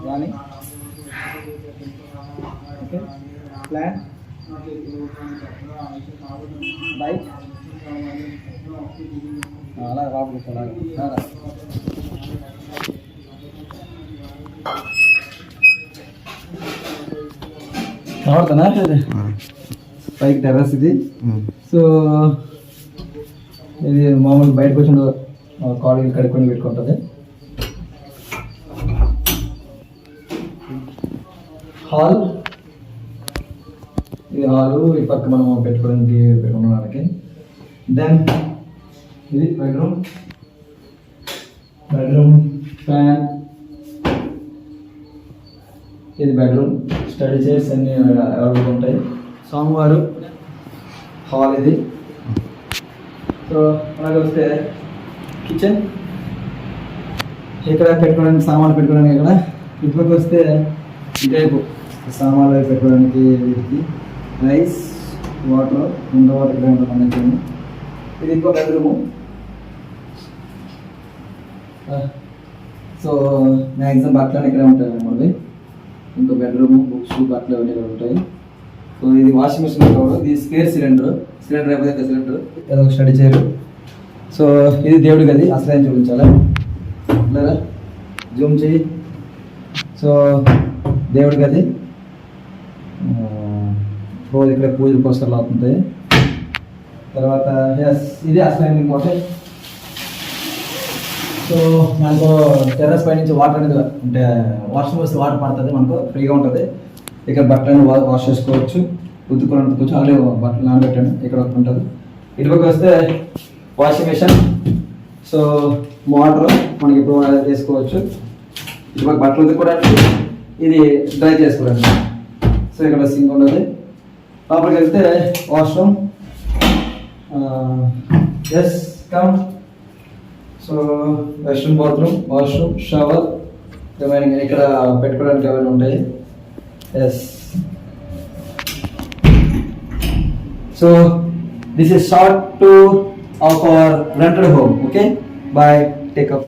కానీ okay plan bike అలా రాబోతుంది అలాగా కనబడుతున్నా పైకి టెర్రస్ ఇది. సో ఇది మామూలు బయటకు వచ్చిన కాలేజీ కడుక్కొని పెట్టుకుంటుంది. హాల్, ఇది హాలు, ఈ పక్క మనం పెట్టుకోవడానికి పెట్టుకోవడానికి. దెన్ ఇది బెడ్రూమ్, ఫ్యాన్, ఇది బెడ్రూమ్, స్టడీ చైర్స్ అన్నీ అవైలబుల్ ఉంటాయి. సోమవారు హాల్ ఇది. సో అలాగే వస్తే కిచెన్, ఇక్కడ పెట్టుకోవడానికి సామాన్లు పెట్టుకోవడానికి. ఇక్కడ ఇటుపక్క వస్తే ఇటువైపు సామాన్లు పెట్టుకోవడానికి వీటికి రైస్, వాటర్, వాటర్ గ్రైండర్ అనేది. ఇది ఇంకో బెడ్రూము. సో మ్యాక్సిమం బట్టలు ఇక్కడే ఉంటాయి మనవి. ఇంకో బెడ్రూమ్, బుక్స్, బట్టలు అవన్నీ ఇక్కడ ఉంటాయి. సో ఇది వాషింగ్ మిషన్ కూడా. ఇది స్పేర్ సిలిండర్ అయిపోతే సిలిండర్, ఏదో ఒక స్టడీ చేయరు. సో ఇది దేవుడి గది, అసలు చూపించాలా లేదా జూమ్ చేయి. సో దేవుడి గది, రోజు ఇక్కడ పూజల పోస్టర్లు అవుతుంటాయి. తర్వాత ఇది అసలు ఇంపార్టెంట్. సో మనకు టెర్రస్ పై నుంచి వాటర్ అనేది అంటే వాషింగ్ వస్తే వాటర్ పడుతుంది, మనకు ఫ్రీగా ఉంటుంది. ఇక్కడ బట్టలను వాష్ చేసుకోవచ్చు, ఉతుక్కోవచ్చు. అలాగే బట్టలు నానబెట్టాను, ఇక్కడ ఒకటి ఉంటుంది. ఇటుపక్క వస్తే వాషింగ్ మిషన్. సో వాటర్ మనకి ఇప్పుడు చేసుకోవచ్చు. ఇటుపక్క బట్టలు ఉతుక్కోవడానికి, ఇది డ్రై చేసుకోవడానికి. సో ఇక్కడ సింక్ ఉండదు. లోపలికి వెళ్తే washroom, yes come. So western bathroom, washroom, shower, remaining ఇక్కడ పెట్టుకోవడానికి అవన్నీ ఉంటాయి. Yes. So this is short tour of our rented home. Okay, bye, take up.